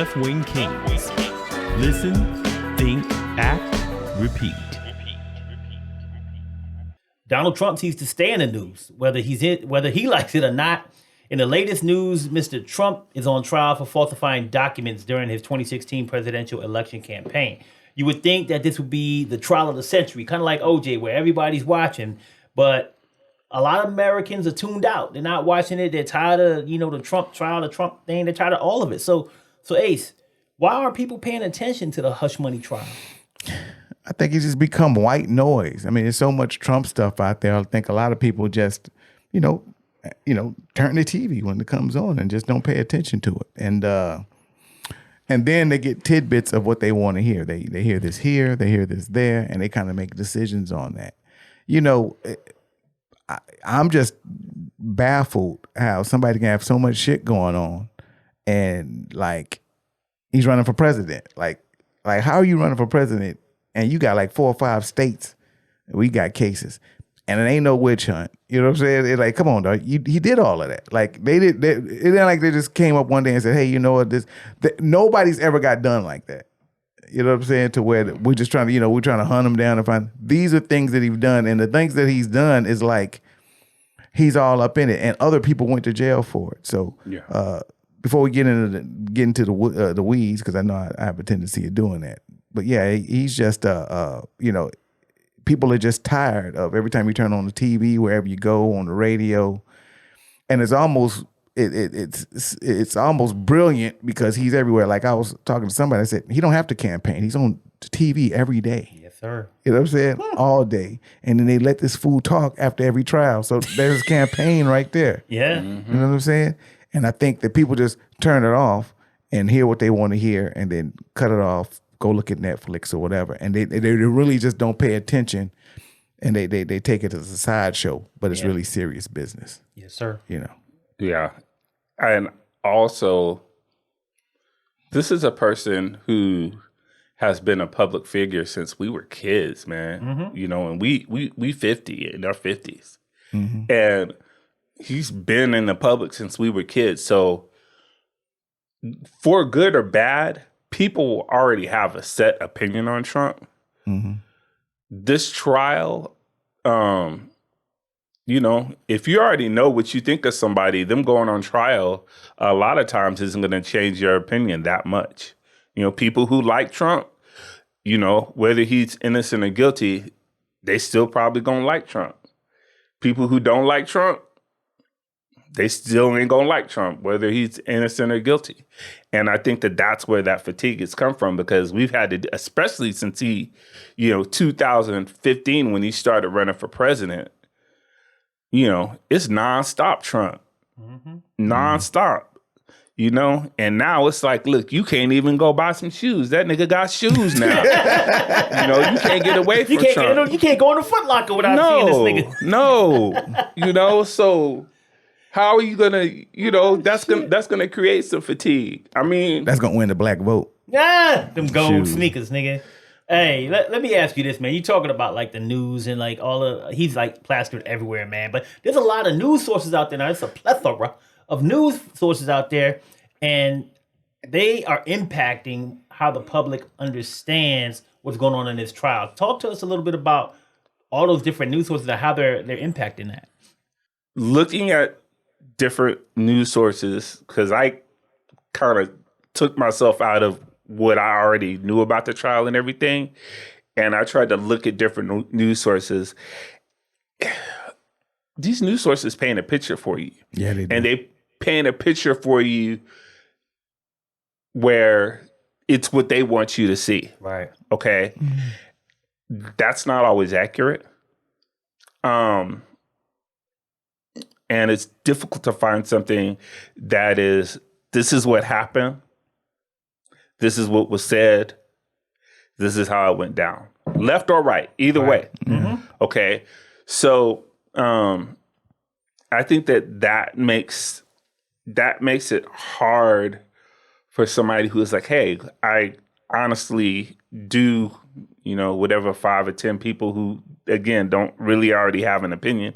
Left-Wing Kingz. Listen, think, act, repeat. Donald Trump seems to stay in the news, whether he likes it or not. In the latest news, Mr. Trump is on trial for falsifying documents during his 2016 presidential election campaign. You would think that this would be the trial of the century, kind of like OJ, where everybody's watching, but a lot of Americans are tuned out. They're not watching it. They're tired of, the Trump trial, the Trump thing. They're tired of all of it. So Ace, why aren't people paying attention to the hush money trial? I think it's just become white noise. I mean, there's so much Trump stuff out there. I think a lot of people just, turn the TV when it comes on and just don't pay attention to it. And then they get tidbits of what they want to hear. They hear this here, they hear this there, and they kind of make decisions on that. I'm just baffled how somebody can have so much shit going on and he's running for president. Like how are you running for president and you got 4 or 5 states we got cases and it ain't no witch hunt. You know what I'm saying? It's like, come on, dog. He did all of that. It ain't like they just came up one day and said, hey, you know what, nobody's ever got done like that. You know what I'm saying? To where we're just trying to, we're trying to hunt him down and find, these are things that he's done. And the things that he's done is he's all up in it and other people went to jail for it. So before we get into the weeds, because I know I have a tendency of doing that. But yeah, he's just, people are just tired of every time you turn on the TV, wherever you go, on the radio. And it's almost, it's almost brilliant because he's everywhere. Like I was talking to somebody, I said, he don't have to campaign. He's on TV every day. Yes, sir. You know what I'm saying? All day. And then they let this fool talk after every trial. So there's his campaign right there. Yeah. Mm-hmm. You know what I'm saying? And I think that people just turn it off and hear what they want to hear and then cut it off, go look at Netflix or whatever. And they really just don't pay attention and they take it as a sideshow, but it's really serious business. Yes, sir. Yeah. And also, this is a person who has been a public figure since we were kids, man. Mm-hmm. And we 50 in our 50s. Mm-hmm. And he's been in the public since we were kids. So for good or bad, people already have a set opinion on Trump. Mm-hmm. This trial, if you already know what you think of somebody, them going on trial, a lot of times isn't going to change your opinion that much. People who like Trump, whether he's innocent or guilty, they still probably going to like Trump. People who don't like Trump, they still ain't going to like Trump, whether he's innocent or guilty. And I think that that's where that fatigue has come from, because we've had to, especially since 2015, when he started running for president, it's nonstop Trump. Mm-hmm. Nonstop. And now it's like, look, you can't even go buy some shoes. That nigga got shoes now. You can't get away from Trump. You can't go in the Foot Locker without seeing this nigga. No. So how are you gonna, that's gonna create some fatigue. I mean, that's gonna win the black vote. Yeah, them gold sneakers, nigga. Hey, let me ask you this, man. You talking about the news and he's plastered everywhere, man. But there's a lot of news sources out there now. It's a plethora of news sources out there, and they are impacting how the public understands what's going on in this trial. Talk to us a little bit about all those different news sources and how they're impacting that. Looking at different news sources, because I kind of took myself out of what I already knew about the trial and everything, and I tried to look at different news sources. These news sources paint a picture for you. Yeah, they do. And they paint a picture for you where it's what they want you to see. Right. Okay? Mm-hmm. That's not always accurate. And it's difficult to find something that is, this is what happened. This is what was said. This is how it went down. Left or right, either way. Mm-hmm. Okay. So I think that makes it hard for somebody who is like, hey, I honestly do, whatever 5 or 10 people who, again, don't really already have an opinion.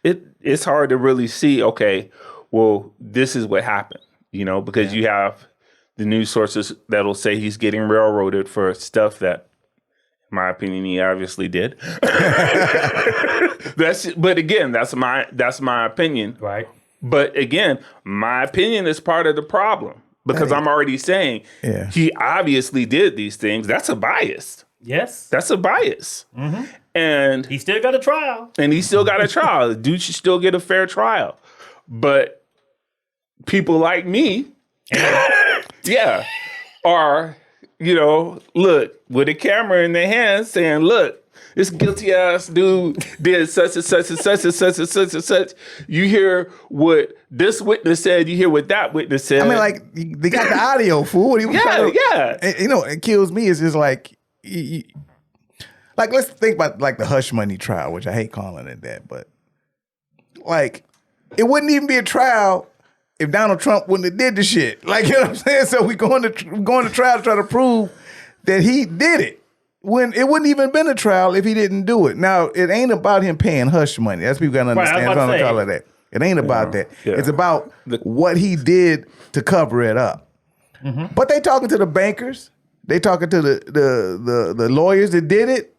It's hard to really see, okay, well, this is what happened, because you have the news sources that'll say he's getting railroaded for stuff that, in my opinion, he obviously did. But again, that's my opinion. Right. But again, my opinion is part of the problem because I'm already saying he obviously did these things. That's a bias. Yes. That's a bias. And he still got a trial. The dude should still get a fair trial. But people like me, are, look, with a camera in their hands saying, look, this guilty ass dude did such and such and such and such and such and such. You hear what this witness said. You hear what that witness said. I mean, like, they got the audio, fool. It kills me. It's just like, like, let's think about like the hush money trial, which I hate calling it that, but like, it wouldn't even be a trial if Donald Trump wouldn't have did the shit. Like, you know what I'm saying? So we going to trial to try to prove that he did it. When it wouldn't even been a trial if he didn't do it. Now, it ain't about him paying hush money. That's people got to understand. That's what I'm calling that. It ain't about that. Yeah. It's about what he did to cover it up. But they talking to the bankers. They talking to the lawyers that did it.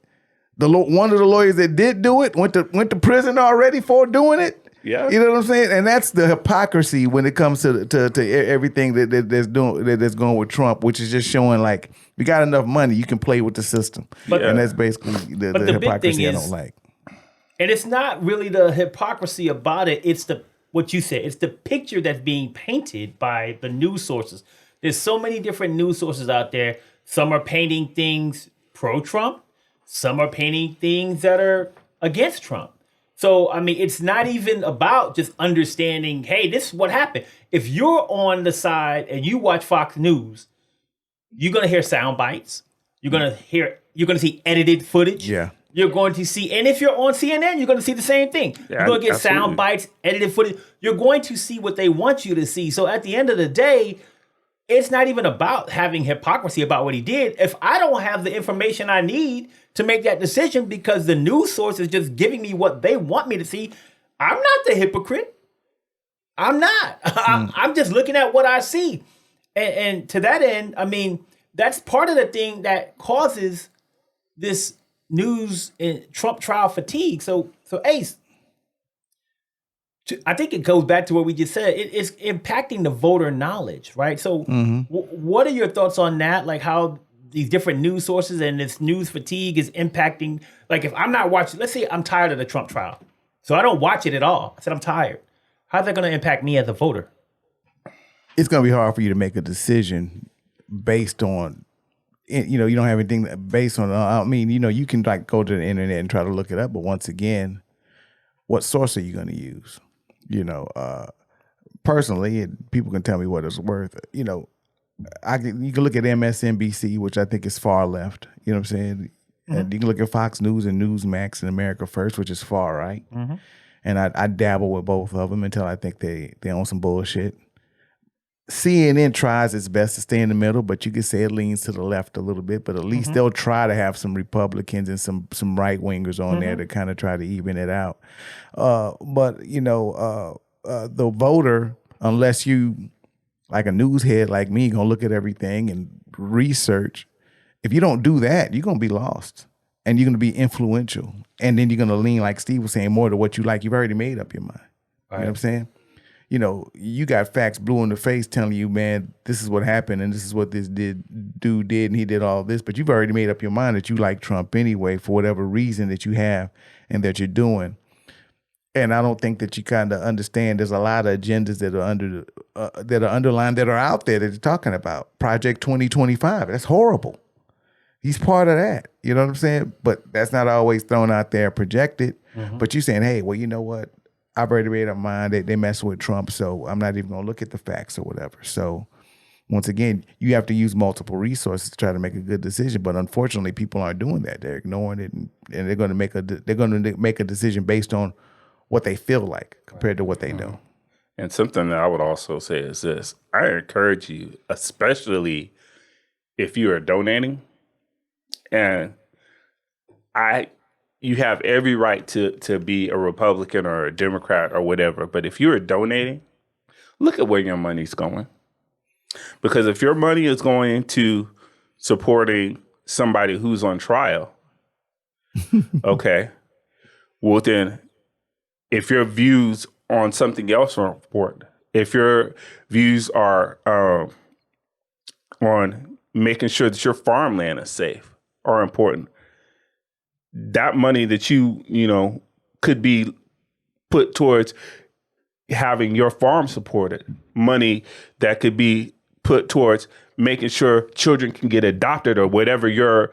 One of the lawyers that did do it went to prison already for doing it. Yeah, you know what I'm saying, and that's the hypocrisy when it comes to everything that's going with Trump, which is just showing like we got enough money, you can play with the system, and that's basically the hypocrisy I don't like. And it's not really the hypocrisy about it; it's what you said. It's the picture that's being painted by the news sources. There's so many different news sources out there. Some are painting things pro-Trump. Some are painting things that are against Trump. So, I mean, it's not even about just understanding, hey, this is what happened. If you're on the side and you watch Fox News, you're going to hear sound bites. You're going to see edited footage. Yeah. You're going to see, and if you're on CNN, you're going to see the same thing. Yeah, you're going to get sound bites, edited footage. You're going to see what they want you to see. So at the end of the day, it's not even about having hypocrisy about what he did. If I don't have the information I need to make that decision because the news source is just giving me what they want me to see, I'm not the hypocrite. I'm not. I'm just looking at what I see. And to that end, I mean, that's part of the thing that causes this news and Trump trial fatigue. So Ace, I think it goes back to what we just said. It's impacting the voter knowledge, right? So what are your thoughts on that? Like how these different news sources and this news fatigue is impacting, like if I'm not watching, let's say I'm tired of the Trump trial. So I don't watch it at all. I said, I'm tired. How's that going to impact me as a voter? It's going to be hard for you to make a decision based on, you don't have anything based on, I mean, you can like go to the internet and try to look it up. But once again, what source are you going to use? Personally, and people can tell me what it's worth. You can look at MSNBC, which I think is far left. You know what I'm saying? And you can look at Fox News and Newsmax and America First, which is far right. And I dabble with both of them until I think they own some bullshit. CNN tries its best to stay in the middle, but you could say it leans to the left a little bit. But at least they'll try to have some Republicans and some right wingers on there to kind of try to even it out. But the voter, unless you like a news head like me, gonna look at everything and research. If you don't do that, you're gonna be lost, and you're gonna be influential, and then you're gonna lean, like Steve was saying, more to what you like. You've already made up your mind. Right. You know what I'm saying? You got facts blue in the face telling you, man, this is what happened and this is what this dude did and he did all this. But you've already made up your mind that you like Trump anyway for whatever reason that you have and that you're doing. And I don't think that you kind of understand there's a lot of agendas that are underlined, that are out there that you're talking about. Project 2025, that's horrible. He's part of that. You know what I'm saying? But that's not always thrown out there projected. But you're saying, hey, well, you know what? I've already made up my mind. They mess with Trump, so I'm not even going to look at the facts or whatever. So once again, you have to use multiple resources to try to make a good decision. But unfortunately, people aren't doing that. They're ignoring it, and they're going to make a decision based on what they feel like compared to what they know. And something that I would also say is this: I encourage you, especially if you are donating, and you have every right to be a Republican or a Democrat or whatever. But if you're donating, look at where your money's going. Because if your money is going to supporting somebody who's on trial, okay, well then, if your views on something else are important, if your views are on making sure that your farmland is safe are important, that money that you know, could be put towards having your farm supported, money that could be put towards making sure children can get adopted, or whatever your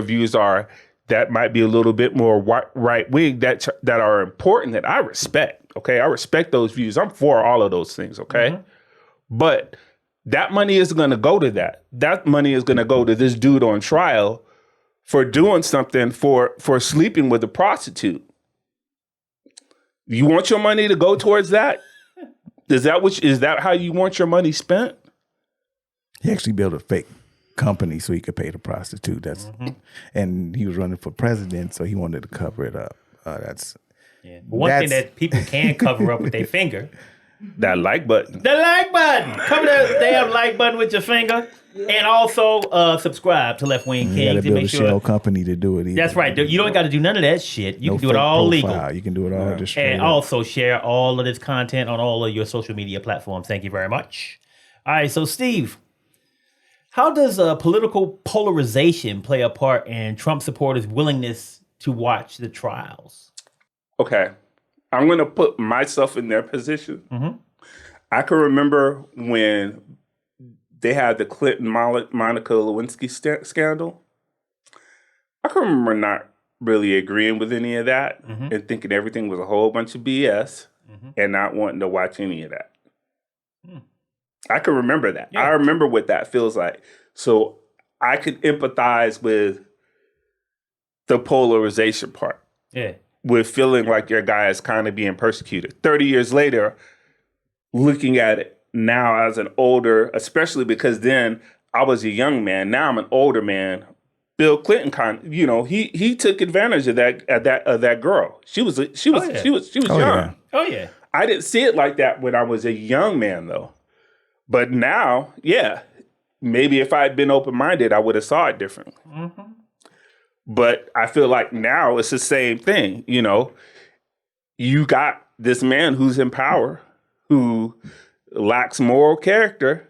views are that might be a little bit more right wing, that are important, that I respect. Okay, I respect those views. I'm for all of those things. Okay, but that money is going to go to that. That money is going to go to this dude on trial for doing something, for sleeping with a prostitute. You want your money to go towards that? Is that how you want your money spent? He actually built a fake company so he could pay the prostitute. And he was running for president, so he wanted to cover it up. One thing that people can cover up with their finger. That like button. The like button. Cover that damn like button with your finger. And also subscribe to Left Wing Kingz. You got to build a sure shell company to do it either. That's right. You don't got to do none of that shit. You can do it all legal. You can do it all just straight And up. also share all of this content on all of your social media platforms. Thank you very much. All right, so Steve, how does political polarization play a part in Trump supporters' willingness to watch the trials? Okay. I'm going to put myself in their position. I can remember when they had the Clinton-Monica Lewinsky scandal. I can remember not really agreeing with any of that and thinking everything was a whole bunch of BS and not wanting to watch any of that. I can remember that. Yeah. I remember what that feels like. So I could empathize with the polarization part. Yeah. With feeling like your guy is kind of being persecuted. 30 years later, looking at it now as an older, especially because then I was a young man. Now I'm an older man. Bill Clinton, he took advantage of that girl. She was young. Yeah. Oh yeah. I didn't see it like that when I was a young man though. But now, yeah, maybe if I had been open-minded, I would have saw it differently. But I feel like now it's the same thing. You got this man who's in power, who lacks moral character,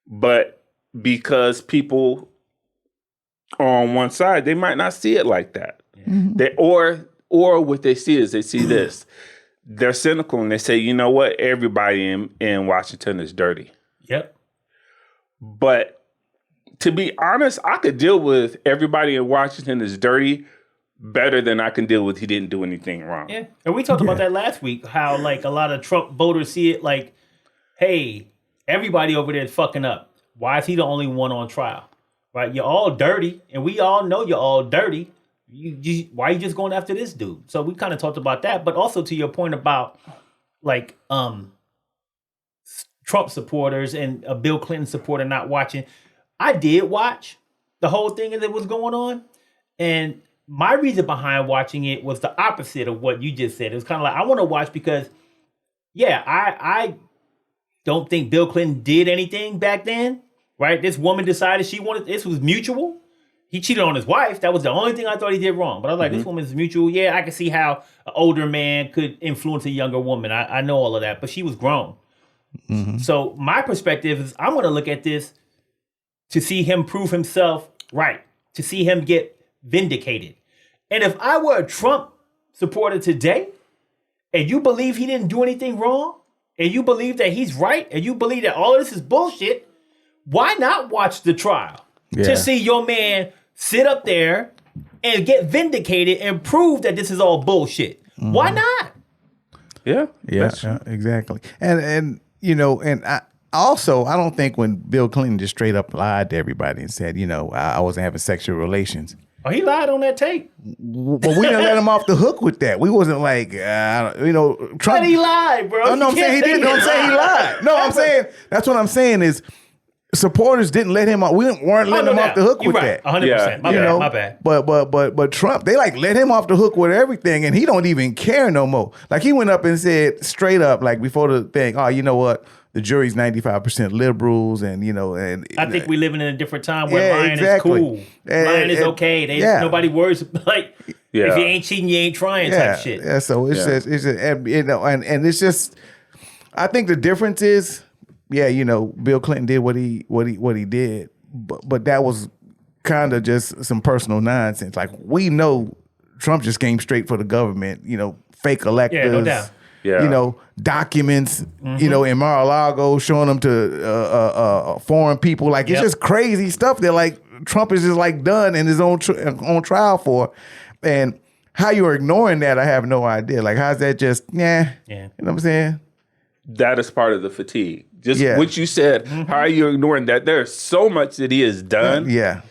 but because people on one side, they might not see it like that. They, or what they see is they see this. They're cynical and they say, you know what? Everybody in Washington is dirty. Yep. But to be honest, I could deal with everybody in Washington is dirty better than I can deal with he didn't do anything wrong. Yeah. And we talked about that last week, how like a lot of Trump voters see it like, hey, everybody over there is fucking up. Why is he the only one on trial? Right? You're all dirty, and we all know you're all dirty. Why are you just going after this dude? So we kind of talked about that, but also to your point about like Trump supporters and a Bill Clinton supporter not watching. I did watch the whole thing that was going on, and my reason behind watching it was the opposite of what you just said. It was kind of like, I want to watch because, yeah, I don't think Bill Clinton did anything back then, right? This woman decided this was mutual. He cheated on his wife. That was the only thing I thought he did wrong. But I was like, this woman's mutual. Yeah, I can see how an older man could influence a younger woman. I know all of that, but she was grown. So my perspective is I'm going to look at this to see him prove himself right, to see him get vindicated. And if I were a Trump supporter today, and you believe he didn't do anything wrong, and you believe that he's right, and you believe that all of this is bullshit, why not watch the trial to see your man sit up there and get vindicated and prove that this is all bullshit? Why not? Yeah, exactly. And I don't think when Bill Clinton just straight up lied to everybody and said, I wasn't having sexual relations. Oh, he lied on that tape. But we didn't let him off the hook with that. We wasn't like, Trump. But he lied, bro. No, I'm saying he didn't. No, I'm saying he lied. No, I'm saying, that's what I'm saying is, supporters didn't let him off. We weren't letting him off the hook with that. 100%. Yeah. My bad. But Trump, they like let him off the hook with everything, and he don't even care no more. Like he went up and said straight up, like before the thing, oh, you know what? The jury's 95% liberals, and I think we living in a different time where lying is cool. Lying is okay. Nobody worries like if you ain't cheating, you ain't trying type shit. Yeah. So it's just and it's just. I think the difference is. Yeah, Bill Clinton did what he did, but that was kind of just some personal nonsense. Like we know Trump just came straight for the government, fake electors, no doubt. Documents, in Mar-a-Lago showing them to foreign people. Like it's just crazy stuff that like Trump is just like done and is on trial for, and how you're ignoring that, I have no idea. Like how's that just you know what I'm saying? That is part of the fatigue. Just what you said, how are you ignoring that? There's so much that he has done. Yeah.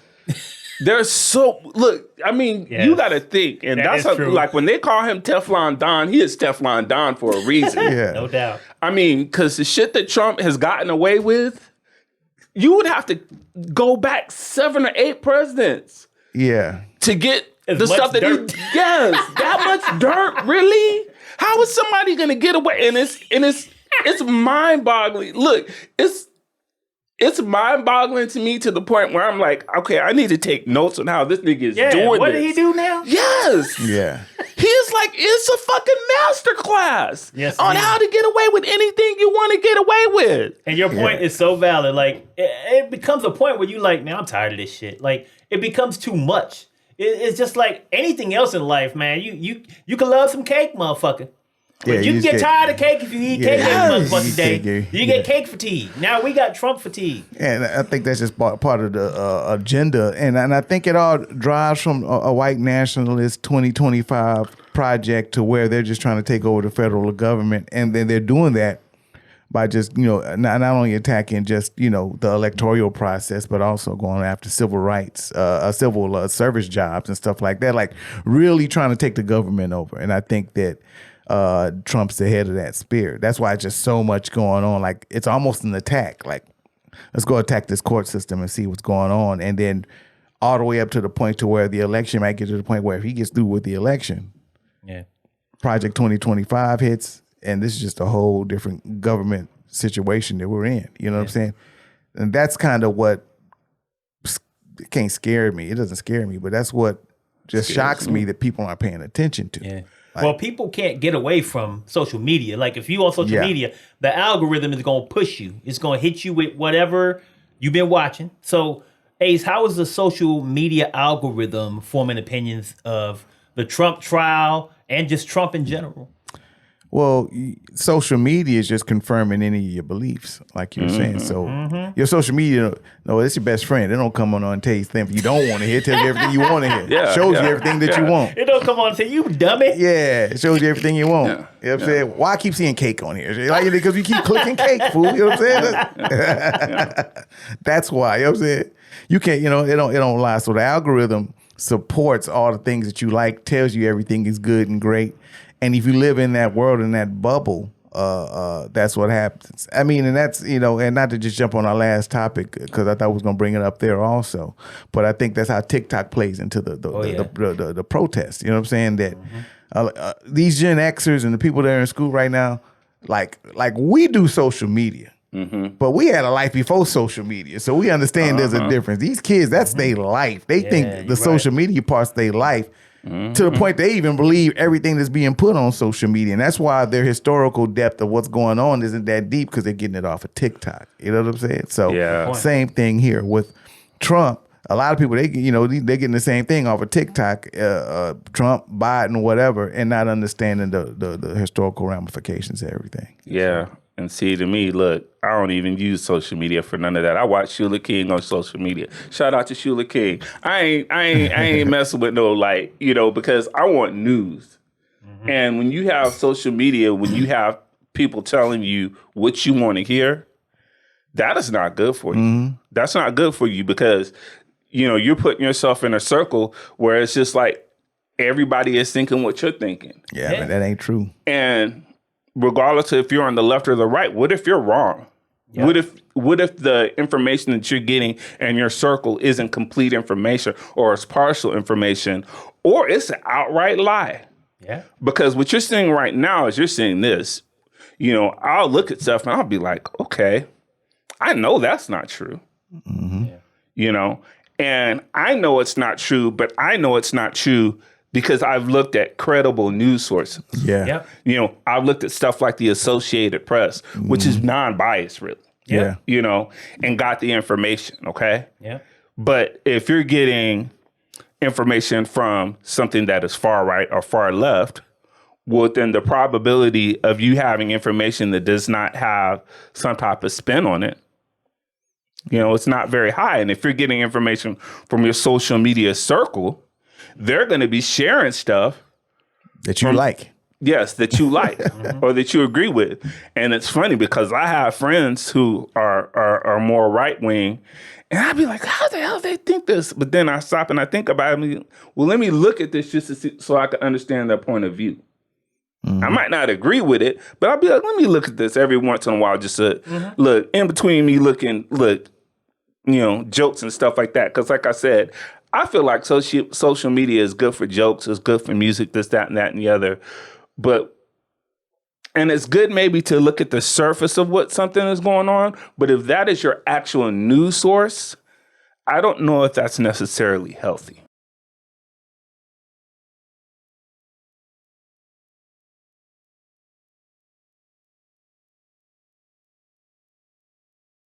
There's you got to think. And that's like when they call him Teflon Don, he is Teflon Don for a reason. No doubt. I mean, because the shit that Trump has gotten away with, you would have to go back 7 or 8 presidents. Yeah. To get the stuff that dirt. That much dirt, really? How is somebody going to get away? And it's mind-boggling. Look, it's mind-boggling to me to the point where I'm like, okay, I need to take notes on how this nigga is doing what this. did he do now? Yes. Yeah. He's like, it's a fucking masterclass on how to get away with anything you want to get away with. And your point is so valid. Like, it becomes a point where you like, man, I'm tired of this shit. Like, it becomes too much. It's just like anything else in life, man. You can love some cake, motherfucker. Yeah, you can get tired of cake if you eat cake every motherfucking day. You get cake fatigue. Now we got Trump fatigue. And I think that's just part of the agenda. And I think it all drives from a white nationalist 2025 project to where they're just trying to take over the federal government. And then they're doing that by just, not only attacking just, the electoral process, but also going after civil rights, civil service jobs and stuff like that. Like really trying to take the government over. And I think that Trump's the head of that spear. That's why it's just so much going on. Like it's almost an attack. Like let's go attack this court system and see what's going on. And then all the way up to the point to where the election might get to the point where if he gets through with the election, Project 2025 hits, and this is just a whole different government situation that we're in. You know what I'm saying? And that's kind of what can't scare me. It doesn't scare me, but that's what just shocks me that people aren't paying attention to. Yeah. Well, people can't get away from social media. Like if you on social media, the algorithm is going to push you. It's going to hit you with whatever you've been watching. So, Ace, how is the social media algorithm forming opinions of the Trump trial and just Trump in general? Well, social media is just confirming any of your beliefs, like you were saying. So your social media, it's your best friend. They don't come on and tell you things you don't want to hear. Tell you everything you want to hear. Shows you everything that you want. It don't come on and say, you dummy. Yeah, it shows you everything you want. You know what I'm saying? Why I keep seeing cake on here? Like because you keep clicking cake, fool. You know what I'm saying? That's why. You know what I'm saying? You can't, it don't lie. So the algorithm supports all the things that you like, tells you everything is good and great. And if you live in that world, in that bubble, that's what happens. I mean, and that's, and not to just jump on our last topic, because I thought we was going to bring it up there also. But I think that's how TikTok plays into the protest. You know what I'm saying? That these Gen Xers and the people that are in school right now, like we do social media. But we had a life before social media, so we understand there's a difference. These kids, that's their life. They think the social media part's their life. To the point they even believe everything that's being put on social media. And that's why their historical depth of what's going on isn't that deep, because they're getting it off of TikTok. You know what I'm saying? So same thing here with Trump. A lot of people, they're getting the same thing off of TikTok, Trump, Biden, whatever, and not understanding the historical ramifications of everything. Yeah. And see, to me, look, I don't even use social media for none of that. I watch Shula King on social media. Shout out to Shula King. I ain't messing with no because I want news. And when you have social media, when you have people telling you what you want to hear, that is not good for you. That's not good for you because you're putting yourself in a circle where it's just like everybody is thinking what you're thinking. Yeah, but that ain't true. And regardless of if you're on the left or the right, what if you're wrong? Yeah. What if the information that you're getting in your circle isn't complete information, or it's partial information, or it's an outright lie? Yeah. Because what you're seeing right now is you're seeing this. You know, I'll look at stuff and I'll be like, okay, I know that's not true. Mm-hmm. Yeah. You know, and I know it's not true, but I know it's not true because I've looked at credible news sources. Yeah. Yep. You know, I've looked at stuff like the Associated Press, which is non-biased, really. Yeah. You know, and got the information. Okay. Yeah. But if you're getting information from something that is far right or far left, well, then the probability of you having information that does not have some type of spin on it, you know, it's not very high. And if you're getting information from your social media circle, they're going to be sharing stuff That you like. yes, that you like or that you agree with. And it's funny because I have friends who are more right wing, and I'd be like, how the hell they think this? But then I stop and I think about it. Well, let me look at this just to see, so I can understand their point of view. I might not agree with it, but I'll be like, let me look at this every once in a while just to look in between me look, you know, jokes and stuff like that. Because like I said, I feel like social media is good for jokes, it's good for music, this, that, and the other. And it's good maybe to look at the surface of what something is going on. But if that is your actual news source, I don't know if that's necessarily healthy.